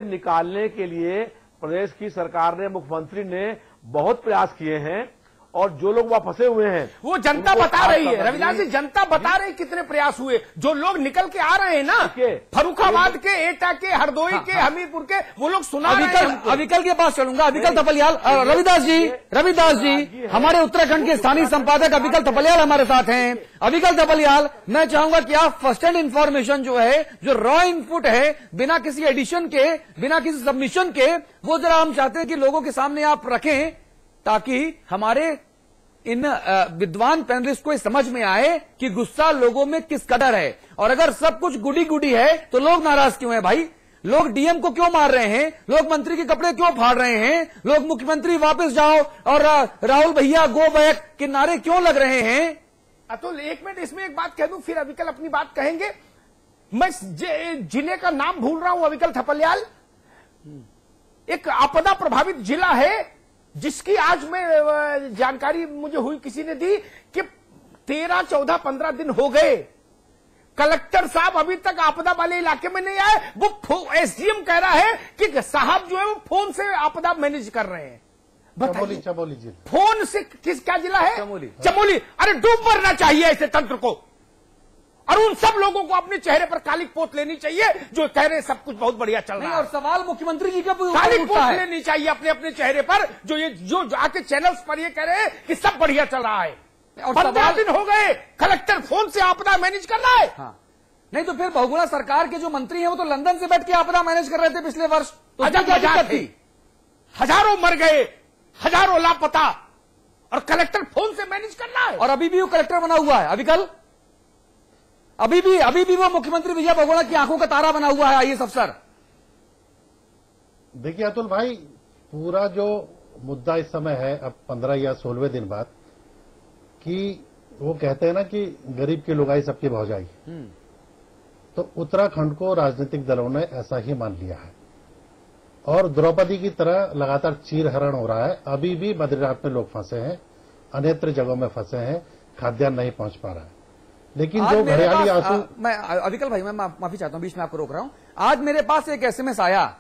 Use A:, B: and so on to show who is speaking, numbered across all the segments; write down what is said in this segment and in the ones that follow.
A: निकालने के लिए प्रदेश की सरकार ने, मुख्यमंत्री ने बहुत प्रयास किए हैं और जो लोग वहां फंसे हुए हैं
B: वो जनता बता रही है। रविदास जी, जनता बता रही कितने प्रयास हुए। जो लोग निकल के आ रहे हैं ना, फर्रुखाबाद के, एटा के, हरदोई के, हमीरपुर के, वो लोग सुना रहे हैं।
C: अविकल के पास चलूंगा। अविकल थपलियाल, रविदास जी हमारे उत्तराखंड के स्थानीय संपादक अविकल थपलियाल हमारे साथ हैं। अविकल थपलियाल, मैं चाहूंगा कि आप फर्स्ट हैंड इंफॉर्मेशन जो है, जो रॉ इनपुट है, बिना किसी एडिशन के, बिना किसी सबमिशन के, वो जरा हम चाहते हैं कि लोगों के सामने आप रखें, ताकि हमारे इन विद्वान पैनलिस्ट को समझ में आए कि गुस्सा लोगों में किस कदर है। और अगर सब कुछ गुडी गुडी है तो लोग नाराज क्यों हैं भाई? लोग डीएम को क्यों मार रहे हैं? लोग मंत्री के कपड़े क्यों फाड़ रहे हैं? लोग मुख्यमंत्री वापस जाओ और राहुल भैया गो बैक के नारे क्यों लग रहे हैं?
B: अतुल, एक मिनट इसमें एक बात कह दूं, फिर अविकल अपनी बात कहेंगे। मैं जिले का नाम भूल रहा हूं, अविकल थपलियाल, एक आपदा प्रभावित जिला है जिसकी आज में जानकारी मुझे हुई, किसी ने दी कि 13, 14, 15 दिन हो गए, कलेक्टर साहब अभी तक आपदा वाले इलाके में नहीं आए। वो एसडीएम कह रहा है कि साहब जो है वो फोन से आपदा मैनेज कर रहे हैं।
D: चमोली जिला,
B: फोन से क्या जिला है?
C: चमोली।
B: अरे डूब मरना चाहिए ऐसे तंत्र को, और उन सब लोगों को अपने चेहरे पर कालिक पोत लेनी चाहिए जो कह रहे हैं सब कुछ बहुत बढ़िया चल रहा है।
C: और सवाल मुख्यमंत्री जी का
B: कालिक पोत लेनी चाहिए अपने अपने चेहरे पर, जो आके चैनल्स पर ये कह रहे हैं कि सब बढ़िया चल रहा है। और 15 दिन हो गए, कलेक्टर फोन से आपदा मैनेज कर रहा है।
C: हाँ। नहीं तो फिर बहुगुणा सरकार के जो मंत्री हैं वो तो लंदन से बैठ के आपदा मैनेज कर रहे थे पिछले वर्ष, तो
B: मजाक थी। हजारों मर गए, हजारों लापता, और कलेक्टर फोन से मैनेज कर रहा है।
C: और अभी भी वो कलेक्टर बना हुआ है। अविकल, अभी भी वो मुख्यमंत्री विजय बहुगुणा की आंखों का तारा बना हुआ है आईएएस अफसर।
D: देखिए अतुल भाई, पूरा जो मुद्दा इस समय है, अब 15 या 16वें दिन बाद, कि वो कहते हैं ना कि गरीब की लुगाई सबकी भौजाई, तो उत्तराखंड को राजनीतिक दलों ने ऐसा ही मान लिया है और द्रौपदी की तरह लगातार चीरहरण हो रहा है। अभी भी बद्रीनाथ में लोग फंसे हैं, अन्यत्र जगहों में फंसे हैं, खाद्यान्न नहीं पहुंच पा रहा है। लेकिन जो घड़ियाली आंसू,
C: मैं अविकल भाई, मैं माफी चाहता हूं, बीच में आपको रोक रहा हूं। आज मेरे पास एक एसएमएस आया,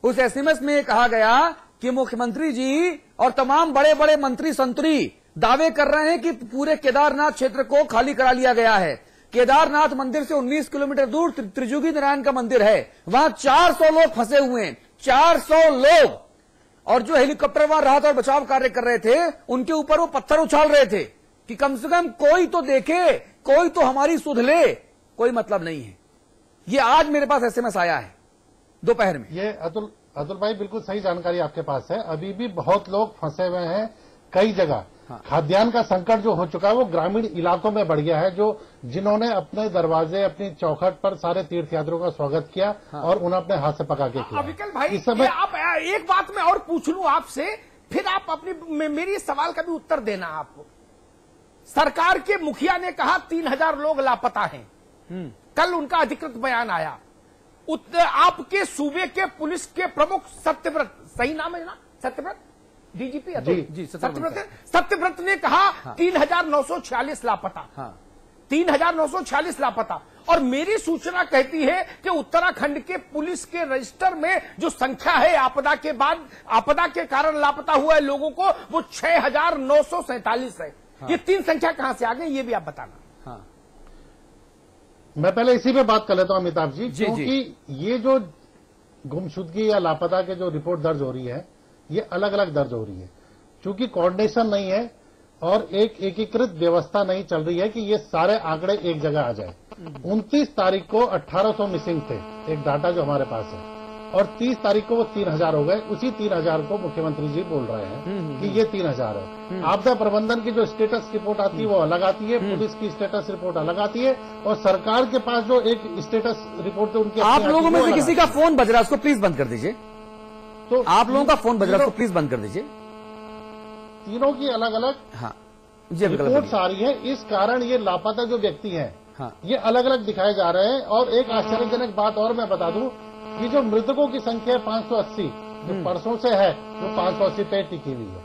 C: उस एसएमएस में कहा गया कि मुख्यमंत्री जी और तमाम बड़े बड़े मंत्री संतरी दावे कर रहे हैं कि पूरे केदारनाथ क्षेत्र को खाली करा लिया गया है। केदारनाथ मंदिर से 19 किलोमीटर दूर त्रिजुगी नारायण का मंदिर है, वहां 400 लोग फंसे हुए हैं, 400 लोग। और जो हेलीकॉप्टर वहां राहत और बचाव कार्य कर रहे थे, उनके ऊपर वो पत्थर उछाल रहे थे कि कम से कम कोई तो देखे, कोई तो हमारी सुध ले। कोई मतलब नहीं है। ये आज मेरे पास एसएमएस आया है दोपहर में।
D: ये अतुल भाई बिल्कुल सही जानकारी आपके पास है। अभी भी बहुत लोग फंसे हुए हैं कई जगह। हाँ। खाद्यान्न का संकट जो हो चुका है वो ग्रामीण इलाकों में बढ़ गया है, जो जिन्होंने अपने दरवाजे, अपनी चौखट पर सारे तीर्थयात्रियों का स्वागत किया। हाँ। और उन्हें अपने हाथ से पका के खिलाया।
B: अविकल भाई, इस समय आप एक बात मैं और पूछ लूं आपसे, फिर आप अपनी मेरी सवाल का भी उत्तर देना। आपको सरकार के मुखिया ने कहा 3000 लोग लापता हैं, कल उनका अधिकृत बयान आया। आपके सूबे के पुलिस के प्रमुख सत्यव्रत, सही नाम है ना, सत्यव्रत डीजीपी
C: जी
B: सत्यव्रत ने कहा 3946 लापता। हाँ। 3946 लापता। और मेरी सूचना कहती है कि उत्तराखंड के पुलिस के रजिस्टर में जो संख्या है आपदा के बाद, आपदा के कारण लापता हुए लोगों को, वो 6947 है। हाँ। ये 3 संख्या कहां से आ गई, ये भी आप बताना।
C: हाँ।
D: मैं पहले इसी पे बात कर लेता हूं अमिताभ जी, क्योंकि ये जो गुमशुदगी या लापता के जो रिपोर्ट दर्ज हो रही है, ये अलग अलग दर्ज हो रही है। चूंकि कोऑर्डिनेशन नहीं है और एक एकीकृत व्यवस्था नहीं चल रही है कि ये सारे आंकड़े एक जगह आ जाए। 29 तारीख को 1800 मिसिंग थे, एक डाटा जो हमारे पास है, और 30 तारीख को वो 3000 हो गए। उसी 3000 को मुख्यमंत्री जी बोल रहे हैं कि ये 3000 है। आपदा प्रबंधन की जो स्टेटस रिपोर्ट आती है वो अलग आती है, पुलिस की स्टेटस रिपोर्ट अलग आती है, और सरकार के पास जो एक स्टेटस रिपोर्ट उनकी,
C: आप लोगों में से किसी का फोन बज रहा है, उसको प्लीज बंद कर दीजिए। तो आप लोगों का फोन बज रहा है, उसको प्लीज बंद कर दीजिए।
D: तीनों की अलग अलग रिपोर्ट्स आ रही है। इस कारण ये लापता जो व्यक्ति हैं, ये अलग अलग दिखाए जा रहे हैं। और एक आश्चर्यजनक बात और मैं बता दूं कि जो मृतकों की संख्या है 580, जो परसों से है, वो 580 पे टिकी हुई है।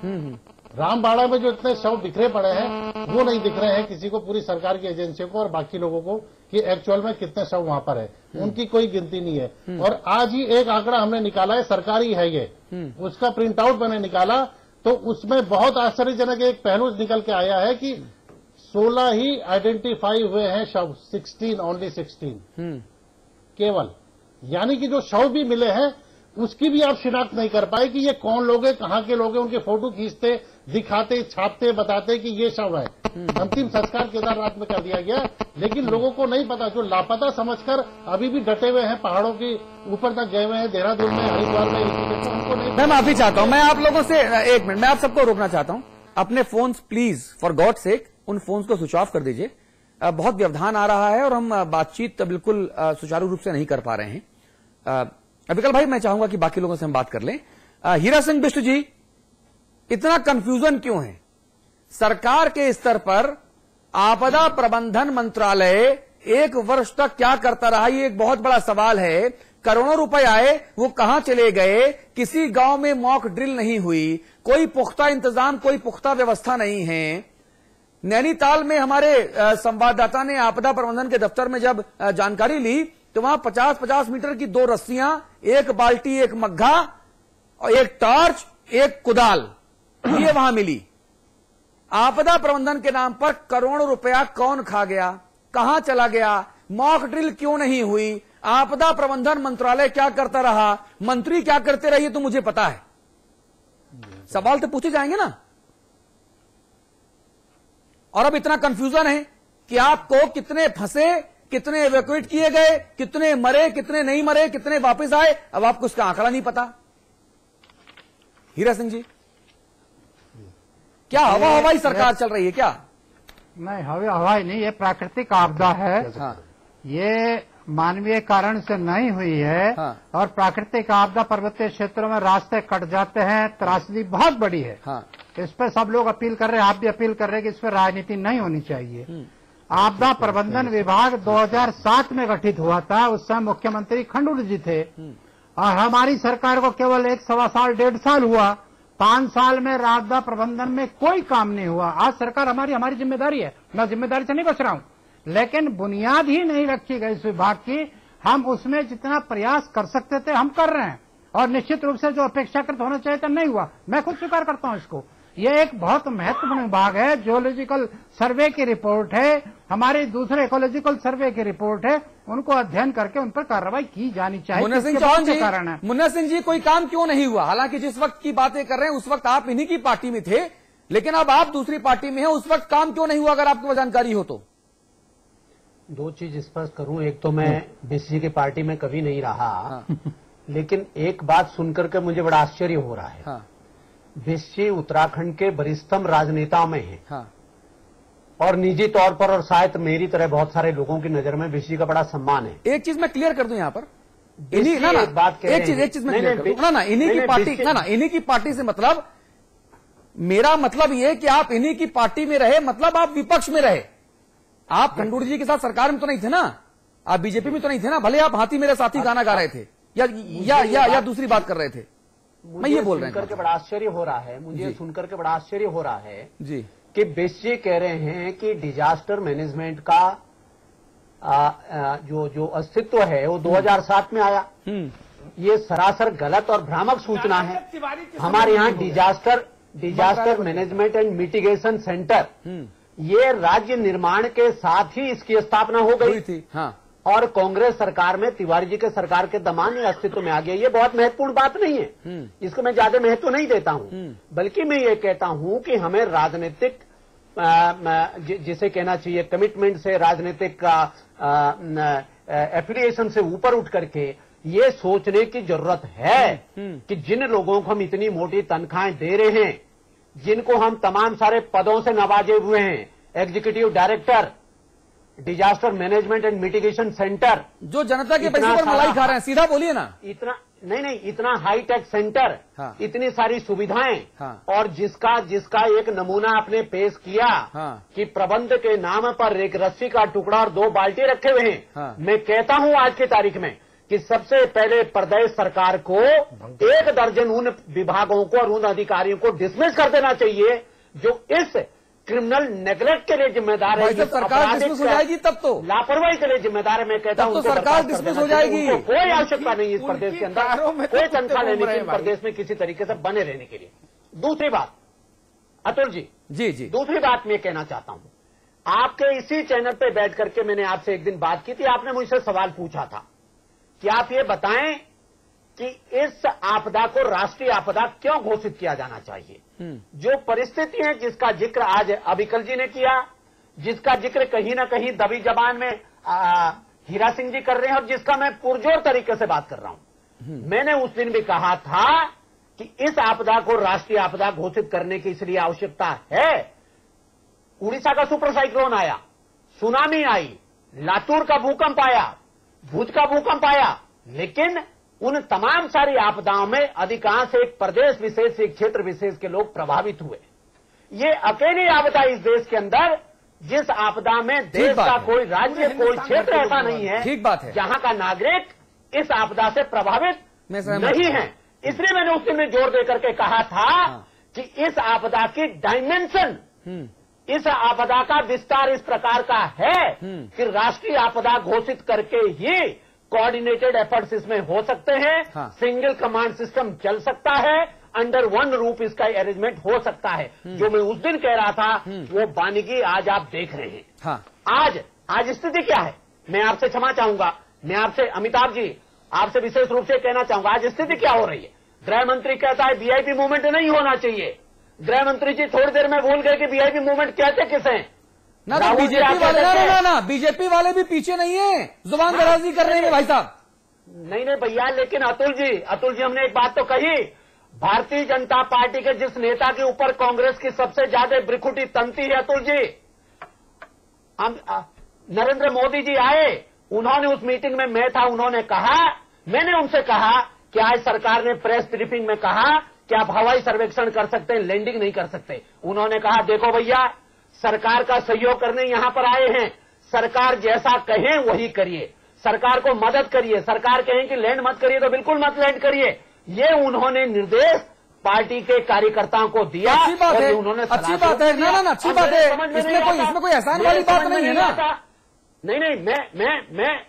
D: रामबाड़ा में जो इतने शव बिखरे पड़े हैं वो नहीं दिख रहे हैं किसी को, पूरी सरकार की एजेंसियों को और बाकी लोगों को, कि एक्चुअल में कितने शव वहां पर है। उनकी कोई गिनती नहीं है। और आज ही एक आंकड़ा हमने निकाला है, सरकारी है ये, उसका प्रिंट आउट मैंने निकाला, तो उसमें बहुत आश्चर्यजनक एक पहलू निकल के आया है कि 16 ही आइडेंटिफाई हुए हैं शव, 16, ओनली 16 केवल। यानी कि जो शव भी मिले हैं उसकी भी आप शिनाख्त नहीं कर पाए कि ये कौन लोग हैं, कहाँ के लोग हैं। उनके फोटो खींचते, दिखाते, छापते, बताते कि ये शव है। अंतिम संस्कार केदारनाथ में कर दिया गया, लेकिन लोगों को नहीं पता। जो लापता समझकर अभी भी डटे हुए हैं, पहाड़ों के ऊपर तक गए हुए हैं, देहरादून में, हरिद्वार में, उनको नहीं।
C: मैं माफी चाहता हूं, मैं आप लोगों से एक मिनट, मैं आप सबको रोकना चाहता हूं। अपने phones please for God sake उन फोन्स को स्विच ऑफ कर दीजिए। बहुत व्यवधान आ रहा है और हम बातचीत बिल्कुल सुचारू रूप से नहीं कर पा रहे हैं। अविकल भाई, मैं चाहूंगा कि बाकी लोगों से हम बात कर लें। हीरा सिंह बिष्ट जी, इतना कंफ्यूजन क्यों है? सरकार के स्तर पर आपदा प्रबंधन मंत्रालय 1 वर्ष तक क्या करता रहा, ये एक बहुत बड़ा सवाल है। करोड़ों रुपए आए, वो कहां चले गए? किसी गांव में मॉक ड्रिल नहीं हुई, कोई पुख्ता इंतजाम, कोई पुख्ता व्यवस्था नहीं है। नैनीताल में हमारे संवाददाता ने आपदा प्रबंधन के दफ्तर में जब जानकारी ली तो वहां 50-50 मीटर की 2 रस्सियां, 1 बाल्टी, 1 मग्घा और 1 टॉर्च, 1 कुदाल, ये वहां मिली। आपदा प्रबंधन के नाम पर करोड़ों रुपया कौन खा गया, कहां चला गया? मॉक ड्रिल क्यों नहीं हुई? आपदा प्रबंधन मंत्रालय क्या करता रहा? मंत्री क्या करते रहे? तो मुझे पता है, सवाल तो पूछे जाएंगे ना। और अब इतना कंफ्यूजन है कि आपको कितने फंसे, कितने इवैक्यूएट किए गए, कितने मरे, कितने नहीं मरे, कितने वापस आए, अब आपको उसका आंकड़ा नहीं पता। हीरा सिंह जी, क्या हवाई सरकार चल रही है क्या?
E: नहीं, हवाई नहीं, ये प्राकृतिक आपदा है।
C: हाँ।
E: ये मानवीय कारण से नहीं हुई है।
C: हाँ।
E: और प्राकृतिक आपदा पर्वतीय क्षेत्रों में रास्ते कट जाते हैं, त्रासदी बहुत बड़ी है।
C: हाँ।
E: इस पर सब लोग अपील कर रहे हैं, आप भी अपील कर रहे हैं कि इस पर राजनीति नहीं होनी चाहिए। आपदा प्रबंधन विभाग 2007 में गठित हुआ था, उस समय मुख्यमंत्री खंडूड़ी जी थे और हमारी सरकार को केवल 1-1.25 साल, 1.5 साल हुआ। 5 साल में आपदा प्रबंधन में कोई काम नहीं हुआ। आज सरकार हमारी जिम्मेदारी है, मैं जिम्मेदारी से नहीं बच रहा हूं, लेकिन बुनियाद ही नहीं रखी गई इस विभाग की। हम उसमें जितना प्रयास कर सकते थे हम कर रहे हैं और निश्चित रूप से जो अपेक्षाकृत होना चाहिए था नहीं हुआ, मैं खुद स्वीकार करता हूं इसको। ये एक बहुत महत्वपूर्ण विभाग है, जियोलॉजिकल सर्वे की रिपोर्ट है, हमारे दूसरे इकोलॉजिकल सर्वे की रिपोर्ट है, उनको अध्ययन करके उन पर कार्रवाई की जानी चाहिए।
C: मुन्ना सिंह चौहान जी, मुन्ना सिंह जी, कोई काम क्यों नहीं हुआ? हालांकि जिस वक्त की बातें कर रहे हैं उस वक्त आप इन्हीं की पार्टी में थे, लेकिन अब आप दूसरी पार्टी में हैं, उस वक्त काम क्यों नहीं हुआ? अगर आपको जानकारी हो तो।
F: 2 चीज स्पष्ट करूं, एक तो मैं बीसीसी की पार्टी में कभी नहीं रहा।
C: हाँ।
F: लेकिन एक बात सुनकर के मुझे बड़ा आश्चर्य हो रहा है।
C: हाँ।
F: बीसीसी उत्तराखंड के वरिष्ठतम राजनेताओं में है।
C: हाँ।
F: और निजी तौर पर और शायद मेरी तरह बहुत सारे लोगों की नजर में बीसीसी का बड़ा सम्मान है।
C: एक चीज मैं क्लियर कर दूं यहां पर,
F: इन्हीं
C: ना,
F: बात
C: एक चीज मैं क्लियर कर दूं, ना इन्हीं की पार्टी, ना इन्हीं की पार्टी से मतलब, मेरा मतलब ये कि आप इन्हीं की पार्टी में रहे, मतलब आप विपक्ष में रहे। आप खंडूड़ी जी के साथ सरकार में तो नहीं थे ना, आप बीजेपी में तो नहीं थे ना, भले आप हाथी मेरे साथी गाना गा रहे थे या दूसरी बात कर रहे थे। मैं ये बोल रहा हूं,
F: सुनकर के बड़ा आश्चर्य हो रहा है, मुझे सुनकर के बड़ा आश्चर्य हो रहा है
C: जी
F: कि बीसीसी कह रहे हैं कि डिजास्टर मैनेजमेंट का जो अस्तित्व है वो 2007 में आया। ये सरासर गलत और भ्रामक सूचना है। हमारे यहाँ disaster management and mitigation centre, ये राज्य निर्माण के साथ ही इसकी स्थापना हो गई
C: थी। हाँ।
F: और कांग्रेस सरकार में तिवारी जी के सरकार के दौरान ये अस्तित्व में आ गया। ये बहुत महत्वपूर्ण बात नहीं है, इसको मैं ज्यादा महत्व नहीं देता हूं, बल्कि मैं ये कहता हूं कि हमें राजनीतिक जिसे कहना चाहिए कमिटमेंट से, राजनीतिक एफिलिएशन से ऊपर उठ करके ये सोचने की जरूरत है कि जिन लोगों को हम इतनी मोटी तनख्वाहें दे रहे हैं, जिनको हम तमाम सारे पदों से नवाजे हुए हैं, executive director, disaster management and mitigation centre,
C: जो जनता के पैसे पर मलाई खा रहे हैं, सीधा बोलिए ना।
F: इतना हाईटेक सेंटर,
C: हाँ।
F: इतनी सारी सुविधाएं,
C: हाँ।
F: और जिसका एक नमूना आपने पेश किया,
C: हाँ। कि
F: प्रबंध के नाम पर एक रस्सी का टुकड़ा और 2 बाल्टी रखे हुए हैं।
C: हाँ।
F: मैं कहता हूं आज की तारीख में कि सबसे पहले प्रदेश सरकार को 1 दर्जन उन विभागों को और उन अधिकारियों को डिसमिस कर देना चाहिए जो इस क्रिमिनल नेगलेक्ट के लिए जिम्मेदार है।
C: जब सरकार डिसमिस हो जाएगी तब तो
F: लापरवाही के लिए जिम्मेदार है। मैं कहता हूं
C: तो सरकार डिसमिस हो जाएगी।
F: कोई आवश्यकता नहीं इस प्रदेश के अंदर कोई तनख्वाह लेने की, प्रदेश में किसी तरीके से बने रहने के लिए। दूसरी बात अतुल जी,
C: जी
F: दूसरी बात मैं कहना चाहता हूं, आपके इसी चैनल पे बैठ करके मैंने आपसे एक दिन बात की थी। आपने मुझसे सवाल पूछा था कि आप ये बताएं कि इस आपदा को राष्ट्रीय आपदा क्यों घोषित किया जाना चाहिए। जो परिस्थिति है जिसका जिक्र आज अविकल जी ने किया, जिसका जिक्र कहीं ना कहीं दबी जबान में हीरा सिंह जी कर रहे हैं और जिसका मैं पुरजोर तरीके से बात कर रहा हूं। मैंने उस दिन भी कहा था कि इस आपदा को राष्ट्रीय आपदा घोषित करने की इसलिए आवश्यकता है। उड़ीसा का सुपर साइक्लोन आया, सुनामी आई, लातूर का भूकंप आया, भुज का भूकंप आया, लेकिन उन तमाम सारी आपदाओं में अधिकांश एक प्रदेश विशेष, एक क्षेत्र विशेष के लोग प्रभावित हुए। ये अकेली आपदा इस देश के अंदर, जिस आपदा में देश का कोई राज्य, कोई क्षेत्र ऐसा नहीं है,
C: ठीक बात है,
F: जहां का नागरिक इस आपदा से प्रभावित नहीं है। इसलिए मैंने उस दिन में जोर देकर के कहा था कि इस आपदा की डायमेंशन, इस आपदा का विस्तार इस प्रकार का है कि राष्ट्रीय आपदा घोषित करके ही कोऑर्डिनेटेड एफर्ट्स इसमें हो सकते हैं। सिंगल कमांड सिस्टम चल सकता है, अंडर वन रूप इसका अरेंजमेंट हो सकता है। जो मैं उस दिन कह रहा था वो वानिकी आज आप देख रहे हैं। आज स्थिति क्या है, मैं आपसे क्षमा चाहूंगा, मैं आपसे अमिताभ जी आपसे विशेष रूप से कहना चाहूंगा, आज स्थिति क्या हो रही है। गृह मंत्री कहता है वीआईपी मूवमेंट नहीं होना चाहिए। गृह मंत्री जी थोड़ी देर में भूल गए कि वीआईपी मूवमेंट कहते किसे हैं।
C: ना बीजेपी वाले ना बीजेपी वाले भी पीछे नहीं है जुबान दराजी करने में भाई साहब।
F: नहीं भैया, लेकिन अतुल जी हमने एक बात तो कही, भारतीय जनता पार्टी के जिस नेता के ऊपर कांग्रेस की सबसे ज्यादा ब्रिकुटी तनती है अतुल जी, नरेंद्र मोदी जी आए, उन्होंने उस मीटिंग में मैं था, उन्होंने कहा, मैंने उनसे कहा कि आज सरकार ने प्रेस ब्रीफिंग में कहा कि आप हवाई सर्वेक्षण कर सकते हैं, लैंडिंग नहीं कर सकते। उन्होंने कहा देखो भैया, सरकार का सहयोग करने यहां पर आए हैं, सरकार जैसा कहें वही करिए, सरकार को मदद करिए। सरकार कहें कि लैंड मत करिए तो बिल्कुल मत लैंड करिए। ये उन्होंने निर्देश पार्टी के कार्यकर्ताओं को दिया।
C: अच्छी बात है,
F: उन्होंने
C: अच्छी बात है, ना अच्छी बात है, इसमें कोई एहसान वाली बात नहीं है ना।
F: नहीं,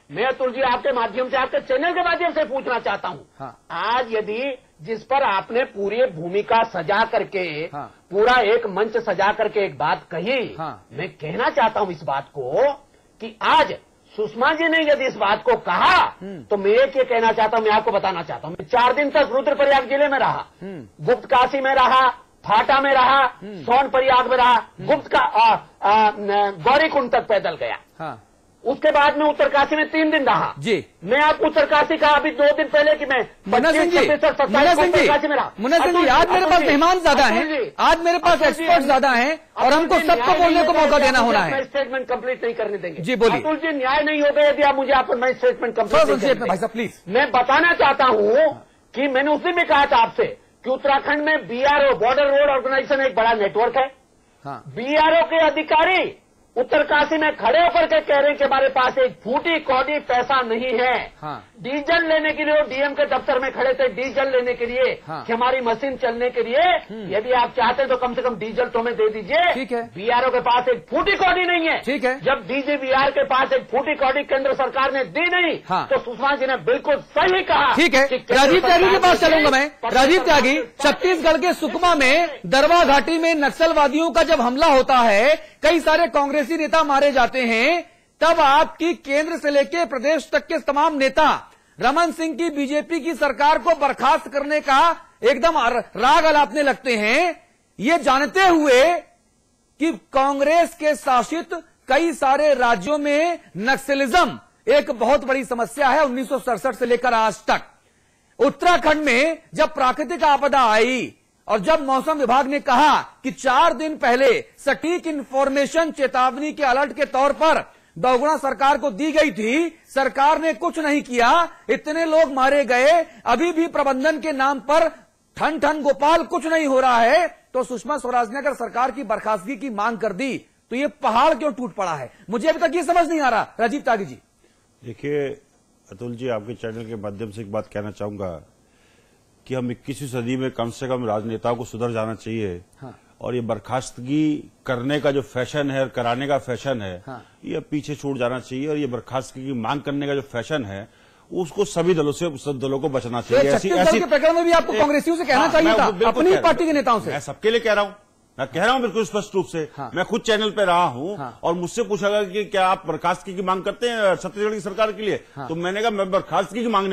F: मैं अतुल जी आपके माध्यम से, आपके चैनल के माध्यम से पूछना चाहता हूं। आज यदि जिस पर आपने पूरी भूमिका सजा करके, पूरा एक मंच सजा करके एक बात कही, मैं कहना चाहता हूं इस बात को कि आज सुषमा जी ने यदि इस बात को कहा तो मैं ये कहना चाहता हूं, मैं आपको बताना चाहता हूं, मैं 4 दिन तक रुद्रप्रयाग जिले में रहा, गुप्त काशी में रहा, फाटा में रहा, सोनप्रयाग में रहा, गुप्त का गौरीकुंड तक पैदल गया। उसके बाद में उत्तरकाशी में 3 दिन रहा
C: जी।
F: मैं आपको उत्तरकाशी का अभी 2 दिन पहले कि मैं
C: मुन्ना सिंह जी आज मेरे पास मेहमान ज्यादा हैं, आज मेरे पास एक्सपर्ट ज्यादा हैं और हमको सबको बोलने को मौका देना होना है।
F: स्टेटमेंट कंप्लीट नहीं करने देंगे।
C: जी बोलिए।
F: अतुल जी, न्याय नहीं होगा यदि आप मुझे मैं स्टेटमेंट कंप्लीट
C: भाई साहब प्लीज।
F: मैं बताना चाहता हूं कि मैंने उसी में कहा था आपसे कि उत्तराखंड में बीआरओ, बॉर्डर रोड ऑर्गेनाइजेशन एक बड़ा नेटवर्क है। बीआरओ के अधिकारी उत्तरकाशी में खड़े होकर के कह रहे हैं कि हमारे पास एक फूटी कौड़ी पैसा नहीं है। डीजल लेने के लिए वो डीएम के दफ्तर में खड़े थे, डीजल लेने के लिए कि हमारी मशीन चलने के लिए यदि आप चाहते हैं तो कम से कम डीजल तो हमें दे दीजिए।
C: ठीक है।
F: बीआरओ के पास एक फूटी कौड़ी नहीं है।
C: ठीक है।
F: जब डीजीबीआर के पास एक फूटी कौड़ी केंद्र सरकार ने दी नहीं तो सुषमा जी ने बिल्कुल सही कहा।
C: ठीक है, राजीव त्यागी के पास चलूंगा मैं। राजीव त्यागी, छत्तीसगढ़ के सुकमा में दरवा घाटी में नक्सलवादियों का जब हमला होता है, कई सारे कांग्रेसी नेता मारे जाते हैं, तब आपकी केंद्र से लेकर प्रदेश तक के तमाम नेता रमन सिंह की बीजेपी की सरकार को बर्खास्त करने का एकदम राग अलापने लगते हैं, ये जानते हुए कि कांग्रेस के शासित कई सारे राज्यों में नक्सलिज्म एक बहुत बड़ी समस्या है 1967 से लेकर आज तक। उत्तराखंड में जब प्राकृतिक आपदा आई और जब मौसम विभाग ने कहा कि 4 दिन पहले सटीक इंफॉर्मेशन चेतावनी के अलर्ट के तौर पर बहुगुणा सरकार को दी गई थी, सरकार ने कुछ नहीं किया, इतने लोग मारे गए, अभी भी प्रबंधन के नाम पर ठन ठन गोपाल कुछ नहीं हो रहा है। तो सुषमा स्वराज ने अगर सरकार की बर्खास्तगी की मांग कर दी तो ये पहाड़ क्यों टूट पड़ा है? मुझे अभी तक ये समझ नहीं आ रहा। राजीव त्यागी जी,
A: देखिए,
G: अतुल जी, आपके चैनल के माध्यम से एक बात कहना चाहूंगा कि हम 21वीं सदी में कम से कम राजनेताओं को सुधर जाना चाहिए। हाँ। और ये बर्खास्तगी करने का जो फैशन है और कराने का फैशन है, हाँ। ये पीछे छूट जाना चाहिए। और ये बर्खास्तगी की मांग करने का जो फैशन है, उसको सभी दलों से, सब दलों को बचना चाहिए।
C: ऐसी के प्रकरण में भी आपको कांग्रेसियों से कहना चाहिए था, अपनी पार्टी के नेताओं से।
G: मैं सबके लिए कह रहा हूं, मैं कह रहा हूं बिल्कुल स्पष्ट रूप से। हाँ। मैं खुद चैनल पे रहा हूं। हाँ। और मुझसे पूछा गया कि क्या आप बर्खास्तगी की मांग करते हैं छत्तीसगढ़ की सरकार के लिए? हाँ। तो मैंने कहा मैं बर्खास्तगी की मांग